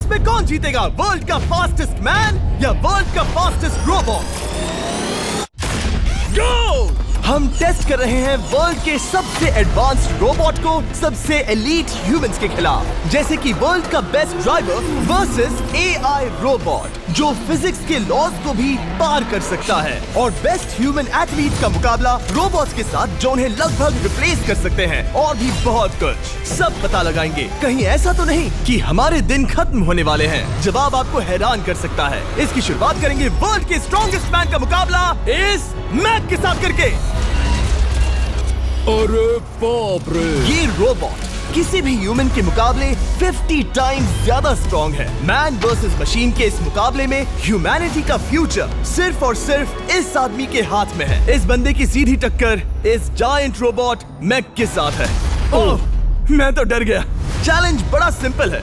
में कौन जीतेगा, वर्ल्ड का फास्टेस्ट मैन या वर्ल्ड का फास्टेस्ट रोबोट? गो! हम टेस्ट कर रहे हैं वर्ल्ड के सबसे एडवांस्ड रोबोट को सबसे एलीट ह्यूमंस के खिलाफ, जैसे कि वर्ल्ड का best driver versus AI robot जो फिजिक्स के लॉज को भी पार कर सकता है, और बेस्ट ह्यूमन एथलीट का मुकाबला रोबोट्स के साथ जो उन्हें लगभग रिप्लेस कर सकते हैं, और भी बहुत कुछ। सब पता लगाएंगे। कहीं ऐसा तो नहीं कि हमारे दिन खत्म होने वाले हैं? जवाब आपको हैरान कर सकता है। इसकी शुरुआत करेंगे वर्ल्ड के स्ट्रॉन्गेस्ट मैन का मुकाबला इस मैक के साथ करके। अरे बाप रे! ये रोबोट किसी भी ह्यूमन के मुकाबले 50 टाइम्स ज्यादा स्ट्रॉन्ग है। मैन वर्सेस मशीन के इस मुकाबले में ह्यूमैनिटी का फ्यूचर सिर्फ और सिर्फ इस आदमी के हाथ में है। इस बंदे की सीधी टक्कर इस जायंट रोबोट मैक के साथ है। ओह, मैं तो डर गया। चैलेंज बड़ा सिंपल है।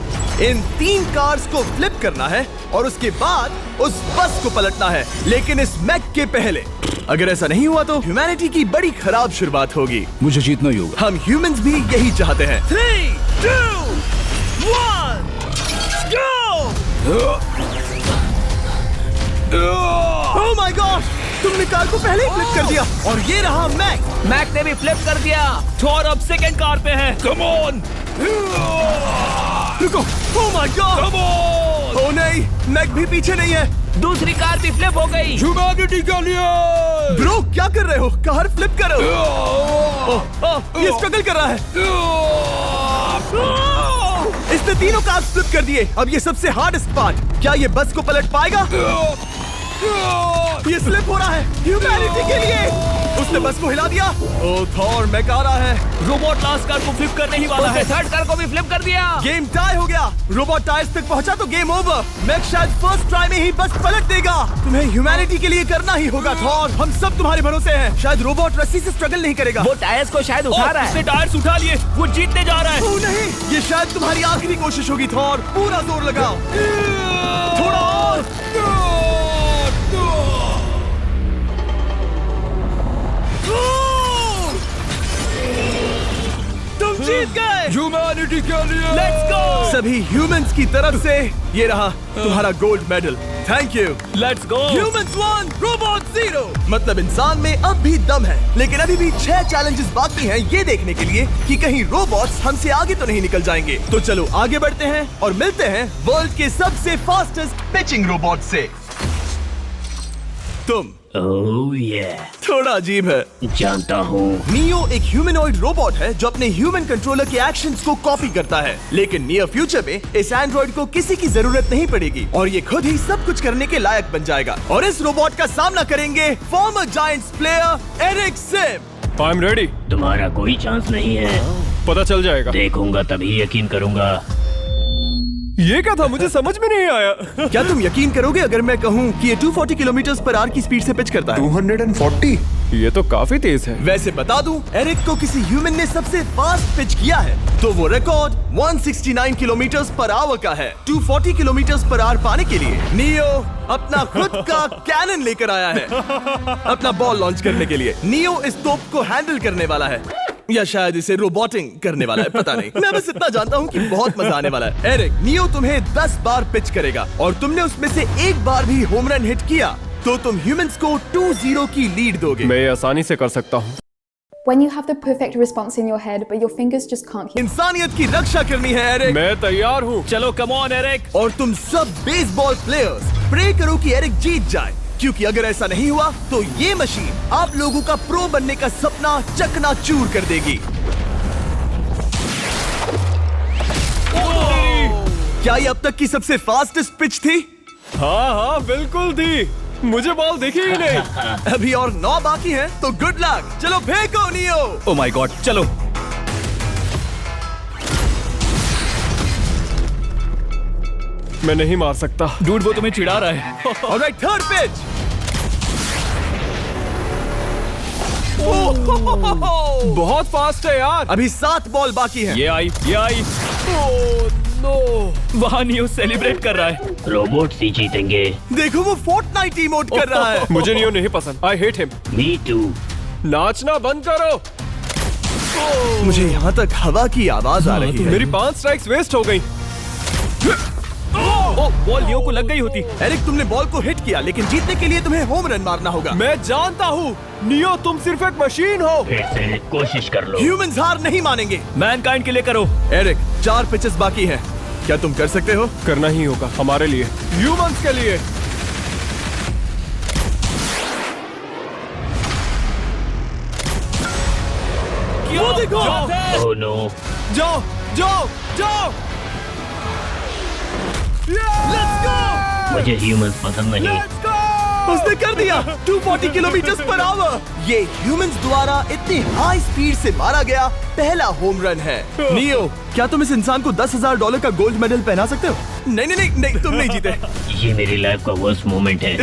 इन 3 कार्स को फ्लिप करना है और उसके बाद उस बस को पलटना है, लेकिन इस मैक के पहले। अगर ऐसा नहीं हुआ तो ह्यूमैनिटी की बड़ी खराब शुरुआत होगी। मुझे जीतना ही होगा। हम ह्यूमंस भी यही चाहते हैं। 3, 2, 1, गो! Oh my God! तुमने कार को पहले ही फ्लिप कर दिया, और ये रहा मैक। मैक ने भी फ्लिप कर दिया। थॉर अब सेकंड कार पे है। Come on! रुको! Oh my God! Come on! Oh नहीं, मैक भी पीछे नहीं है। दूसरी कार भी फ्लिप हो गई। ह्यूमैनिटी के लिए! ब्रो, क्या कर रहे हो? कार फ्लिप करो। ये स्ट्रगल कर रहा है। इसने तीनों कार फ्लिप कर दिए। अब ये सबसे हार्डेस्ट पार्ट, क्या ये बस को पलट पाएगा? ये स्लिप हो रहा है ह्यूमैनिटी के लिए। उसने बस को हिला दिया। ओह थॉर, मैक आ रहा है। रोबोट लास्ट कार को फ्लिप करने ही वाला है। थर्ड कार को भी फ्लिप कर दिया। गेम टाई हो गया। रोबोट टायर्स तक पहुंचा तो गेम ओवर। मैक शायद फर्स्ट ट्राई में ही बस पलट देगा। तुम्हें ह्यूमैनिटी के लिए करना ही होगा थॉर। हम सब तुम्हारे भरोसे हैं। शायद रोबोट रस्सी से स्ट्रगल नहीं करेगा। वो टायर्स को शायद उठा रहा है। उसने टायर्स उठा लिए। वो जीतने जा रहा है। ओह नहीं, ये शायद तुम्हारी आखिरी कोशिश होगी थॉर। पूरा जोर लगाओ। थोड़ा और। तुम जीत गए। ह्यूमैनिटी के लिए! Let's go! सभी ह्यूमंस की तरफ से ये रहा तुम्हारा gold medal. Thank you. Let's go! Humans 1, robot 0। मतलब इंसान में अब भी दम है, लेकिन अभी भी 6 चैलेंजेस बाकी हैं ये देखने के लिए कि कहीं रोबोट्स हमसे आगे तो नहीं निकल जाएंगे। तो चलो आगे बढ़ते हैं और मिलते हैं वर्ल्ड के सबसे फास्टेस्ट पिचिंग रोबोट से। तुम ओह yeah. थोड़ा अजीब है, जानता हूँ। नियो एक ह्यूमनॉइड रोबोट है जो अपने ह्यूमन कंट्रोलर के एक्शंस को कॉपी करता है, लेकिन नियर फ्यूचर में इस एंड्रॉइड को किसी की जरूरत नहीं पड़ेगी और ये खुद ही सब कुछ करने के लायक बन जाएगा। और इस रोबोट का सामना करेंगे former Giants player Eric Sim. I am ready. तुम्हारा कोई चांस नहीं है। पता चल जाएगा। देखूंगा तभी यकीन करूंगा। ये क्या था? मुझे समझ में नहीं आया। क्या तुम यकीन करोगे अगर मैं कहूँ कि ये 240 किलोमीटर पर आवर की स्पीड से पिच करता है? 240? ये तो काफी तेज है। वैसे बता दूं, एरिक को किसी ह्यूमन ने सबसे फास्ट पिच किया है तो वो रिकॉर्ड 169 किलोमीटर पर आवर का है। 240 किलोमीटर पर आवर पाने के लिए नियो अपना खुद का कैनन लेकर आया है अपना बॉल लॉन्च करने के लिए। नियो इस तोप को हैंडल करने वाला है, या शायद इसे रोबोटिंग करने वाला है, पता नहीं। मैं बस इतना जानता हूँ कि बहुत मजा आने वाला है। एरिक, नियो तुम्हें 10 बार पिच करेगा और तुमने उसमें से एक बार भी होम रन हिट किया तो तुम ह्यूमंस को 2-0 की लीड दोगे। मैं ये आसानी से कर सकता हूँ। When you have the perfect response in your head, but your fingers just can't keep. इंसानियत की रक्षा करनी है एरिक। मैं तैयार हूँ। चलो कम ऑन एरिक। और तुम सब बेसबॉल प्लेयर्स प्रे करो कि एरिक जीत जाए, क्योंकि अगर ऐसा नहीं हुआ तो ये मशीन आप लोगों का प्रो बनने का सपना चकनाचूर कर देगी। क्या ये अब तक की सबसे फास्टेस्ट पिच थी? हाँ हाँ बिल्कुल थी। मुझे बॉल दिखी ही नहीं। अभी और 9 बाकी हैं, तो गुड लक। चलो फेंको नियो। ओह माय गॉड, चलो। मैं नहीं मार सकता। डूड, वो तुम्हें चिढ़ा रहा है। Alright, third pitch. बहुत फास्ट है यार। अभी 7 बॉल बाकी हैं। ये आई। Oh no. वहाँ नियो सेलिब्रेट कर रहा है। रोबोट्स ही जीतेंगे। देखो वो फोर्टनाइट इमोट कर रहा है। मुझे नियो नहीं पसंद। I hate him. Me too. नाचना बंद करो। मुझे यहाँ तक हवा की आवाज आ रही है। मेरी 5 स्ट्राइक्स वेस्ट हो गई। ओ, बॉल लियो को लग गई होती। एरिक, तुमने बॉल को हिट किया, लेकिन जीतने के लिए तुम्हें होम रन मारना होगा। मैं जानता हूँ नियो, तुम सिर्फ एक मशीन हो। फिर से कोशिश कर लो। ह्यूमंस हार नहीं मानेंगे। मैनकाइंड के लिए करो। एरिक, 4 पिचेस बाकी हैं। क्या तुम कर सकते हो? करना ही होगा हमारे लिए, ह्यूमंस के लिए। वो देखो। Oh no. जाओ जाओ जाओ। Let's go. मुझे ह्यूमंस पसंद नहीं। उसने कर दिया 240 किलोमीटर पर आवर। ये ह्यूमंस द्वारा इतनी हाई स्पीड से मारा गया पहला होम रन है। नियो, क्या तुम इस इंसान को $10,000 का गोल्ड मेडल पहना सकते हो? नहीं, तुम नहीं जीते। ये मेरी लाइफ का वर्स्ट मोमेंट है।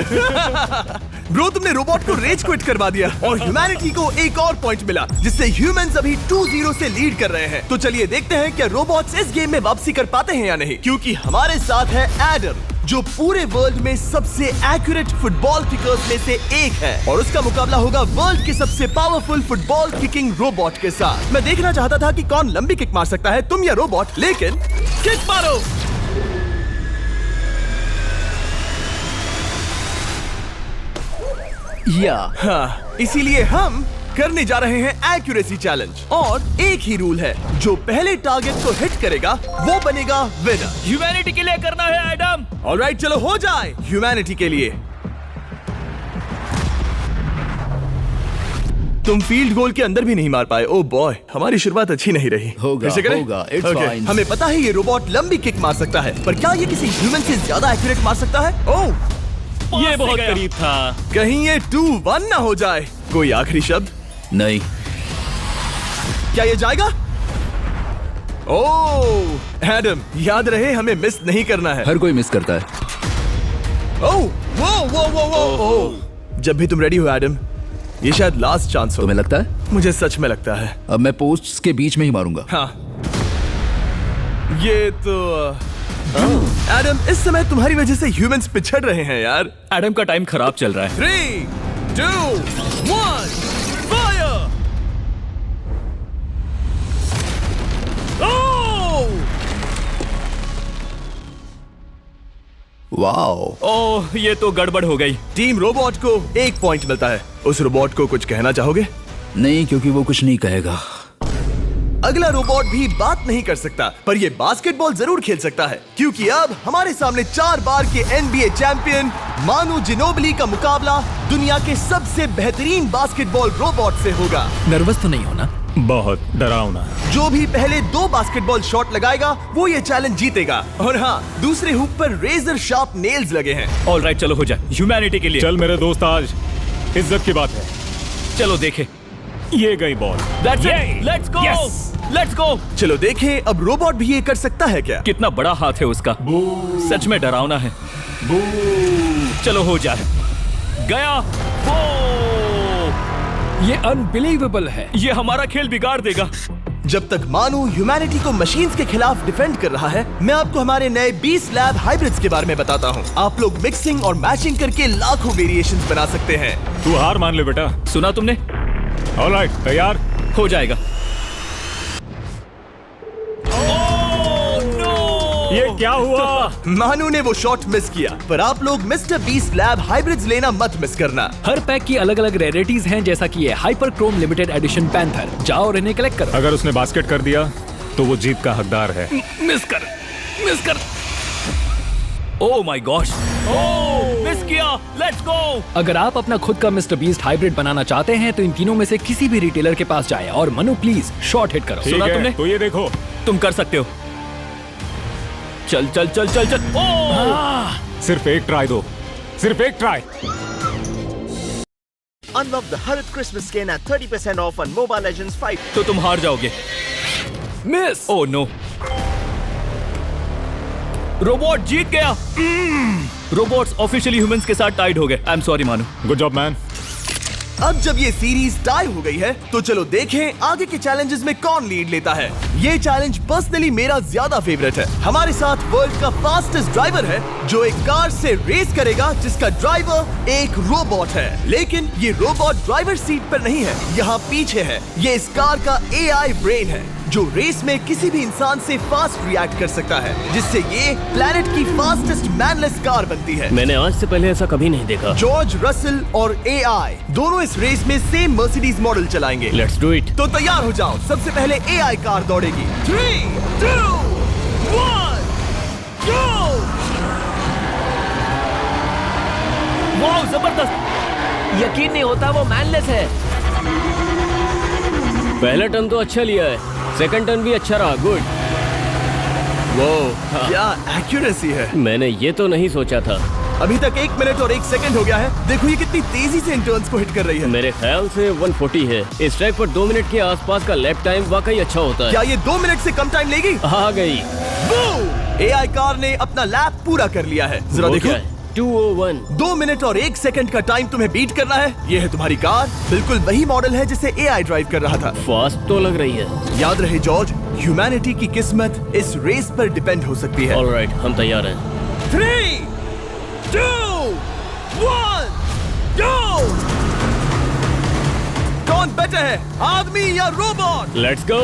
ब्रो, तुमने रोबोट को रेज क्विट करवा दिया और ह्यूमैनिटी को एक और पॉइंट मिला, जिससे ह्यूमंस अभी 2-0 से लीड कर रहे हैं। तो चलिए देखते हैं क्या रोबोट्स इस गेम में वापसी कर पाते हैं या नहीं, क्योंकि हमारे साथ है एडम, जो पूरे वर्ल्ड में सबसे एक्यूरेट फुटबॉल किकर्स में से एक है, और उसका मुकाबला होगा वर्ल्ड के सबसे पावरफुल फुटबॉल किकिंग रोबोट के साथ। मैं देखना चाहता था कि कौन लंबी किक मार सकता है, तुम या रोबोट, लेकिन किक मारो। हाँ, इसीलिए हम करने जा रहे हैं एक्यूरेसी चैलेंज, और एक ही रूल है, जो पहले टारगेट को हिट करेगा वो बनेगा विनर। ह्यूमैनिटी के लिए करना है एडम। ऑलराइट, चलो हो जाए ह्यूमैनिटी के लिए। तुम फील्ड गोल के अंदर भी नहीं मार पाए। ओह बॉय, हमारी शुरुआत अच्छी नहीं रही। होगा, फिर से करें? होगा, it's Okay, fine. हमें पता है ये रोबोट लंबी किक मार सकता है, पर क्या ये किसी ह्यूमन से ज्यादा एक्यूरेट मार सकता है? ओह, ये बहुत करीब था। कहीं ये 2-1 ना हो जाए। कोई आखिरी शब्द? नहीं। क्या ये जाएगा? ओह एडम, याद रहे हमें मिस नहीं करना है। हर कोई मिस करता है। ओह वो जब भी तुम रेडी हो एडम, ये शायद लास्ट चांस हो। तुम्हें लगता है? मुझे सच में लगता है। अब मैं पोस्ट्स के बीच में ही मारूंगा। हाँ, ये तो एडम, इस समय तुम्हारी वजह से ह्यूमंस पिछड़ रहे हैं यार। एडम का टाइम खराब चल रहा है। 3, 2, 1, फायर! वाओ। ओह, ये तो गड़बड़ हो गई। टीम रोबोट को 1 पॉइंट मिलता है। उस रोबोट को कुछ कहना चाहोगे? नहीं, क्योंकि वो कुछ नहीं कहेगा। अगला रोबोट भी बात नहीं कर सकता, पर ये बास्केटबॉल जरूर खेल सकता है, क्योंकि अब हमारे सामने 4 बार के NBA चैंपियन मानू जिनोबिली का मुकाबला दुनिया के सबसे बेहतरीन बास्केटबॉल रोबोट से होगा। नर्वस तो नहीं होना? बहुत डरावना। जो भी पहले 2 बास्केटबॉल शॉट लगाएगा वो ये चैलेंज जीतेगा। और हाँ, दूसरे हुक पर रेजर शार्प नेल्स लगे हैं। ऑलराइट, चलो हो जाए ह्यूमैनिटी के लिए। चल मेरे दोस्त, आज इज्जत की बात है। चलो देखे। ये गई ball. That's it. Let's go. Yes. Let's go. चलो देखें अब रोबोट भी ये कर सकता है क्या? कितना बड़ा हाथ है उसका। सच में डरावना है। चलो हो जाए। गया। वो ये अनबिलीवेबल है। ये हमारा खेल बिगाड़ देगा। जब तक मानू ह्यूमैनिटी को मशीन्स के खिलाफ डिफेंड कर रहा है, मैं आपको हमारे नए 20 लैब हाइब्रिड्स के बारे में बताता हूँ। आप लोग मिक्सिंग और मैचिंग करके लाखों वेरिएशंस बना सकते हैं। तू हार मान ले बेटा। सुना तुमने? ऑलराइट, तैयार? हो जाएगा। ये क्या हुआ? मानू ने वो शॉट मिस किया, पर आप लोग मिस्टर 20 लैब हाइब्रिड्स लेना मत मिस करना। हर पैक की अलग अलग रेयरिटीज हैं, जैसा कि ये hyper Chrome limited edition panther. जाओ और इन्हें कलेक्ट करो। अगर उसने बास्केट कर दिया तो वो जीत का हकदार है। मिस कर। Oh my gosh. Oh, miss किया। Let's go. अगर आप अपना खुद का मिस्टर बीस्ट हाइब्रिड बनाना चाहते हैं तो इन तीनों में से किसी भी रिटेलर के पास जाएं और मनु प्लीज शॉट हिट करो। ठीक सुना है, तुमने? तो ये देखो। तुम कर सकते हो। चल। ओह! सिर्फ एक ट्राई दो, सिर्फ एक try. Unlock the Harit Christmas skin at 30% off on Mobile Legends 5. तो तुम हार जाओगे। मिस। ओह नो, रोबोट जीत गया। रोबोट्स ऑफिशियली ह्यूमंस के साथ टाइड हो गए। आई एम सॉरी मानू। Good job man. अब जब ये सीरीज टाई हो गई है, तो चलो देखें आगे के चैलेंजेस में कौन लीड लेता है। ये चैलेंज पर्सनली मेरा ज्यादा फेवरेट है। हमारे साथ वर्ल्ड का फास्टेस्ट ड्राइवर है, जो एक कार से रेस करेगा जिसका ड्राइवर एक रोबोट है। लेकिन ये रोबोट ड्राइवर सीट पर नहीं है, यहाँ पीछे है। ये इस कार का AI ब्रेन है, जो रेस में किसी भी इंसान से फास्ट रिएक्ट कर सकता है, जिससे ये प्लैनेट की फास्टेस्ट मैनलेस कार बनती है। मैंने आज से पहले ऐसा कभी नहीं देखा। जॉर्ज रसल और AI दोनों इस रेस में सेम मर्सिडीज मॉडल चलाएंगे। Let's do it. तो तैयार हो जाओ, सबसे पहले AI कार दौड़ेगी। 3, 2, 1, go! वाह, जबरदस्त! यकीन नहीं होता वो मैनलेस है। पहला टर्न तो अच्छा लिया है, सेकंड टर्न भी अच्छा रहा। गुड। वो क्या एक्यूरेसी है। मैंने ये तो नहीं सोचा था। अभी तक 1 मिनट और 1 सेकंड हो गया है। देखो ये कितनी तेजी से इन टर्न्स को हिट कर रही है। मेरे ख्याल से 140 है। इस ट्रैक पर 2 मिनट के आसपास का लैप टाइम वाकई अच्छा होता है। क्या ये 2 मिनट से कम टाइम लेगी? आ गई। AI कार ने अपना लैप पूरा कर लिया है। जरा वो देखो, क्या है? 201। 2 मिनट और 1 सेकंड का टाइम तुम्हें बीट करना है। ये है तुम्हारी कार, बिल्कुल वही मॉडल है जिसे AI ड्राइव कर रहा था। फास्ट तो लग रही है। याद रहे जॉर्ज, ह्यूमैनिटी की किस्मत इस रेस पर डिपेंड हो सकती है। ऑलराइट, हम तैयार हैं। 3, 2, 1, go! कौन बेटर है, आदमी या robot? Let's go.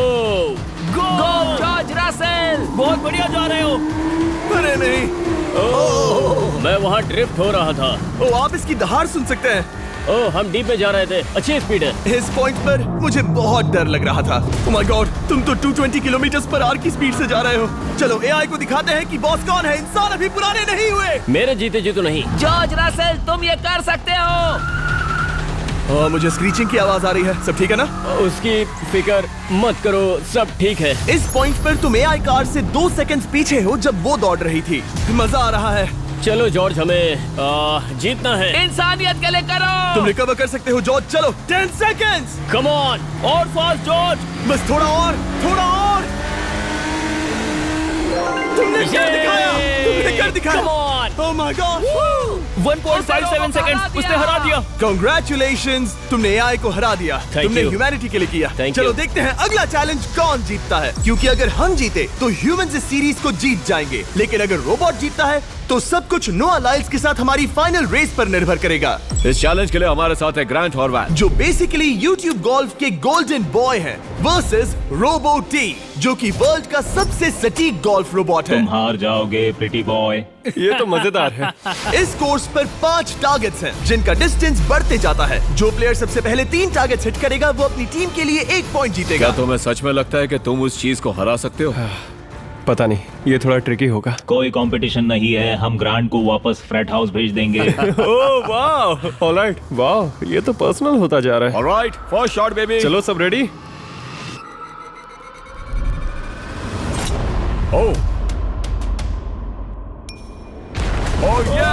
Go George Russell, बहुत बढ़िया जा रहे हो। अरे नहीं, मैं वहाँ ड्रिफ्ट हो रहा था। ओ आप इसकी दहाड़ सुन सकते हैं। ओह, हम डीप में जा रहे थे। अच्छी स्पीड है। इस पॉइंट पर मुझे बहुत डर लग रहा था। ओह माय गॉड, तुम तो 220 किलोमीटर पर आवर की स्पीड से जा रहे हो। चलो AI को दिखाते हैं कि बॉस कौन है। इंसान अभी पुराने नहीं हुए। मेरे जीते जी तो नहीं। जॉर्ज रसेल, तुम ये कर सकते हो। मुझे स्क्रीचिंग की आवाज आ रही है। सब ठीक है ना? उसकी फिक्र मत करो, सब ठीक है। इस पॉइंट पर तुम AI कार से 2 सेकंड पीछे हो जब वो दौड़ रही थी। मजा आ रहा है। चलो जॉर्ज, हमें जीतना है। इंसानियत के लिए करो। तुम रिकवर कर सकते हो जॉर्ज। चलो 10 सेकंड्स। कम ऑन, और फास्ट जॉर्ज। बस थोड़ा और, थोड़ा और। तुमने कर दिखाया, तुमने कर दिखाया। Come on! Oh my God! 1.57 seconds, उसने हरा दिया। Congratulations! तुमने AI को हरा दिया। Thank तुमने you. ह्यूमैनिटी के लिए किया। Thank चलो you. देखते हैं अगला चैलेंज कौन जीतता है। क्योंकि अगर हम जीते तो ह्यूमंस इस सीरीज को जीत जाएंगे, लेकिन अगर रोबोट जीतता है तो सब कुछ नोआ लाइल्स के साथ हमारी फाइनल रेस पर निर्भर करेगा। इस चैलेंज के लिए हमारे साथ है ग्रांट हॉर्वैट, जो बेसिकली YouTube गोल्फ के गोल्डन बॉय हैं, वर्सेस रोबो टी, जो कि वर्ल्ड का सबसे सटीक गोल्फ रोबोट है। हार जाओगे प्रिटी बॉय। ये तो मजेदार है। इस कोर्स पर 5 टारगेट्स हैं, जिनका डिस्टेंस बढ़ते जाता है। जो प्लेयर सबसे पहले 3 टारगेट्स हिट करेगा वो अपनी टीम के लिए 1 पॉइंट जीतेगा। क्या तुम्हें सच में लगता है कि तुम उस चीज को हरा सकते हो? पता नहीं, ये थोड़ा ट्रिकी होगा। कोई कंपटीशन नहीं है, हम ग्रांट को वापस फ्रेट हाउस भेज देंगे। ओह वाह, ऑलराइट, वाह, ये तो पर्सनल होता जा रहा है। Alright, first shot baby. चलो सब रेडी? ओह या!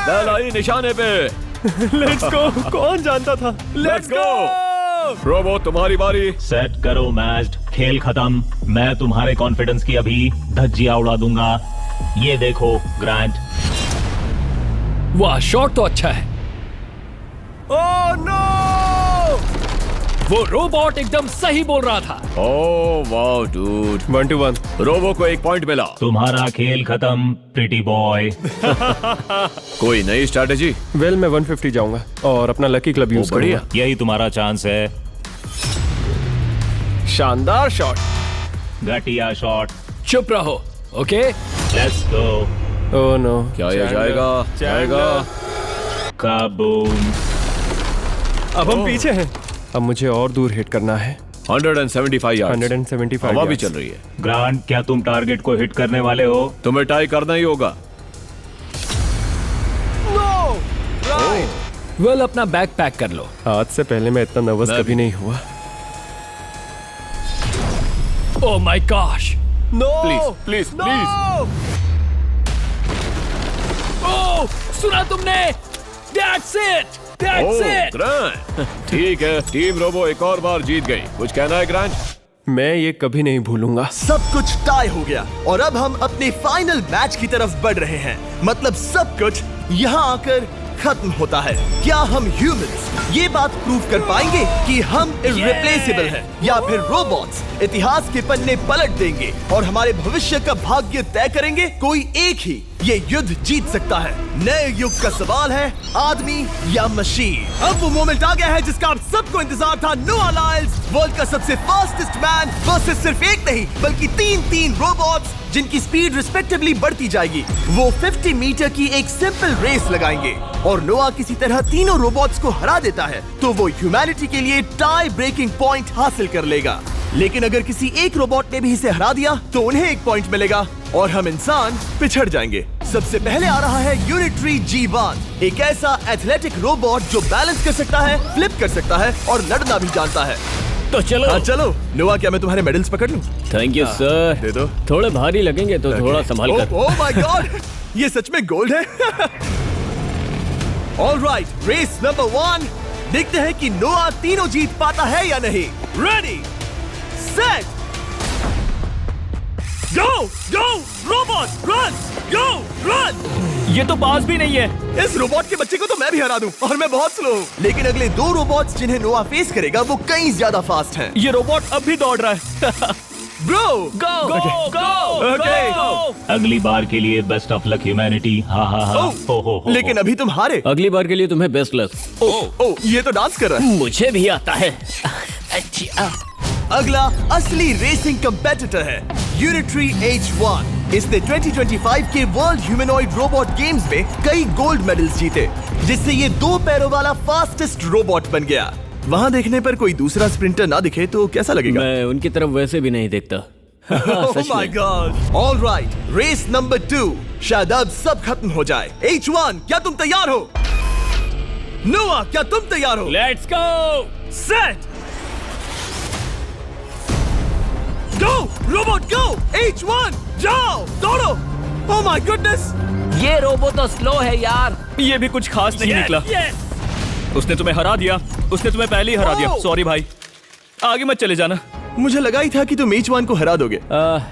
बैल आई निशाने पे। Let's go. कौन जानता था? Let's go. रोबो, तुम्हारी बारी। सेट करो मैच, खेल खत्म। मैं तुम्हारे कॉन्फिडेंस की अभी धज्जियां उड़ा दूंगा। ये देखो ग्रांट। वाह, शॉट तो अच्छा है। Oh no! वो रोबोट एकदम सही बोल रहा था। Oh wow dude. 1 to 1। Robo को 1 पॉइंट मिला। तुम्हारा खेल खत्म प्रिटी बॉय। कोई नई स्ट्रैटेजी? वेल, मैं 150 जाऊंगा और अपना लकी क्लब यूज बढ़िया। करूंगा। यही तुम्हारा चांस है। शानदार शॉट। घटिया शॉट। चुप रहो, okay? Let's go. Oh no. क्या ये जाएगा? जाएगा। काबूम। अब हम पीछे हैं। अब मुझे और दूर हिट करना है। 175 यार्ड्स। 175 हवा भी yards। चल रही है। ग्रांट, क्या तुम टारगेट को हिट करने वाले हो? तुम्हें टाई करना ही होगा। वेल, अपना बैग पैक कर लो। आज से पहले मैं इतना नर्वस मैं कभी भी। नहीं हुआ। Oh my gosh. No please please please. Oh, सुना तुमने? That's it! That's it! Grant, ठीक है, टीम रोबो एक और बार जीत गई। कुछ कहना है ग्रांट? मैं ये कभी नहीं भूलूंगा। सब कुछ टाई हो गया और अब हम अपने फाइनल मैच की तरफ बढ़ रहे हैं। मतलब सब कुछ यहाँ आकर खत्म होता है। क्या हम ह्यूमंस ये बात प्रूव कर पाएंगे कि हम इररिप्लेसेबल हैं, या फिर रोबोट्स इतिहास के पन्ने पलट देंगे और हमारे भविष्य का भाग्य तय करेंगे? कोई एक ही ये युद्ध जीत सकता है। नए युग का सवाल है, आदमी या मशीन। अब वो मोमेंट आ गया है जिसका आप सबको इंतजार था। नोआ लाइल्स, वर्ल्ड का सबसे फास्टेस्ट मैन वर्सेस सिर्फ एक नहीं बल्कि तीन रोबोट्स जिनकी स्पीड रिस्पेक्टिवली बढ़ती जाएगी। वो 50 मीटर की एक सिंपल रेस लगाएंगे और नोआ किसी तरह तीनों रोबोट्स को हरा देता है तो वो ह्यूमैनिटी के लिए टाई ब्रेकिंग पॉइंट हासिल कर लेगा। लेकिन अगर किसी एक रोबोट ने भी इसे हरा दिया तो उन्हें एक पॉइंट मिलेगा और हम इंसान पिछड़ जाएंगे। सबसे पहले आ रहा है यूनिट्री G1, एक ऐसा एथलेटिक रोबोट जो बैलेंस कर सकता है, फ्लिप कर सकता है और लड़ना भी जानता है। तो चलो। हाँ चलो। नोआ, क्या मैं तुम्हारे मेडल्स पकड़ लूं? Thank you sir. दे दो। थोड़े भारी लगेंगे तो थोड़ा संभाल कर। ओह माय गॉड, ये सच में गोल्ड है। ऑलराइट, रेस नंबर 1, देखते हैं कि नोआ तीनों जीत पाता है या नहीं। रेडी, सेट, गो गो रोबोट, रन, गो रन। ये तो पास भी नहीं है। इस रोबोट के बच्चे को तो मैं भी हरा दूं और मैं बहुत स्लो हूं। लेकिन अगले 2 रोबोट्स जिन्हें नोआ फेस करेगा वो कई ज्यादा फास्ट हैं। ये रोबोट अब भी दौड़ रहा है। ब्रो, गो गो गो ओके। अगली बार के लिए बेस्ट ऑफ लक ह्यूमैनिटी। हाँ हाँ हाँ। हो। लेकिन अभी तुम हारे। अगली बार के लिए तुम्हें बेस्ट लक। ओ, ये तो डांस कर रहा है। मुझे भी आता है। अगला असली रेसिंग कंपेटिटर है यूनिट्री H1। इसने 2025 के वर्ल्ड ह्यूमनॉइड रोबोट गेम्स में कई गोल्ड मेडल्स जीते, जिससे ये 2 पैरों वाला फास्टेस्ट रोबोट बन गया। वहाँ देखने पर कोई दूसरा स्प्रिंटर ना दिखे तो कैसा लगेगा? मैं उनकी तरफ वैसे भी नहीं देखता। Oh my God! All right, race number 2। शायद अब सब खत्म हो जाए। H1, क्या तुम तैयार हो? नोआ, क्या तुम तैयार हो? Let's go. Set, go robot go. H1, जाओ, दौड़ो। Oh my goodness! ये रोबो तो स्लो है यार। ये भी कुछ खास नहीं निकला। उसने तुम्हें हरा दिया। उसने तुम्हें पहले ही हरा दिया। सॉरी भाई, आगे मत चले जाना। मुझे लगा ही था कि तुम H1 को हरा दोगे।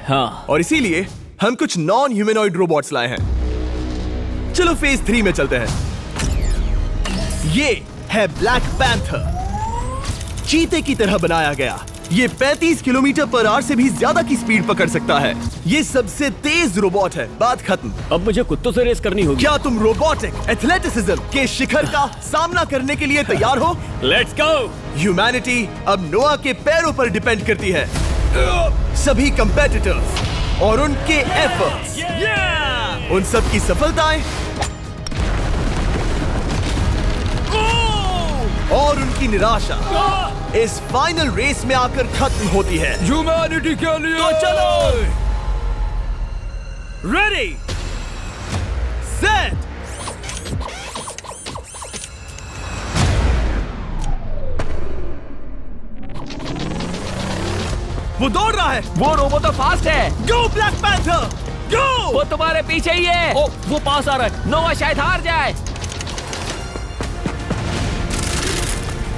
हाँ। और इसीलिए हम कुछ नॉन ह्यूमनॉइड रोबोट्स लाए हैं। चलो फेज 3 में चलते हैं। ये है ब्लैक पैंथर, चीते की तरह बनाया गया। ये 35 किलोमीटर पर आवर से भी ज्यादा की स्पीड पकड़ सकता है। ये सबसे तेज रोबोट है। बात खत्म। अब मुझे कुत्तों से रेस करनी होगी। क्या तुम रोबोटिक एथलेटिसिज्म के शिखर का सामना करने के लिए तैयार हो? Let's go. ह्यूमैनिटी अब नोआ के पैरों पर डिपेंड करती है। सभी कंपेटिटर्स और उनके एफर्ट्स, उन सब की सफलताएं और उनकी निराशा इस फाइनल रेस में आकर खत्म होती है। ह्यूमैनिटी के लिए। तो चलो, रेडी, सेट, वो दौड़ रहा है। वो रोबो तो फास्ट है। गो ब्लैक पैंथर, गो। वो तुम्हारे पीछे ही है। ओ, वो पास आ रहा है। नोआ शायद हार जाए।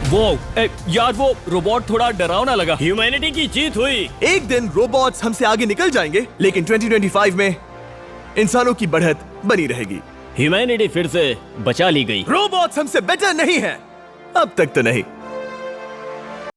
वो यार, वो रोबोट थोड़ा डरावना लगा। ह्यूमैनिटी की जीत हुई। एक दिन रोबोट्स हमसे आगे निकल जाएंगे, लेकिन 2025 में इंसानों की बढ़त बनी रहेगी। ह्यूमैनिटी फिर से बचा ली गई। रोबोट्स हमसे बेटर नहीं है, अब तक तो नहीं।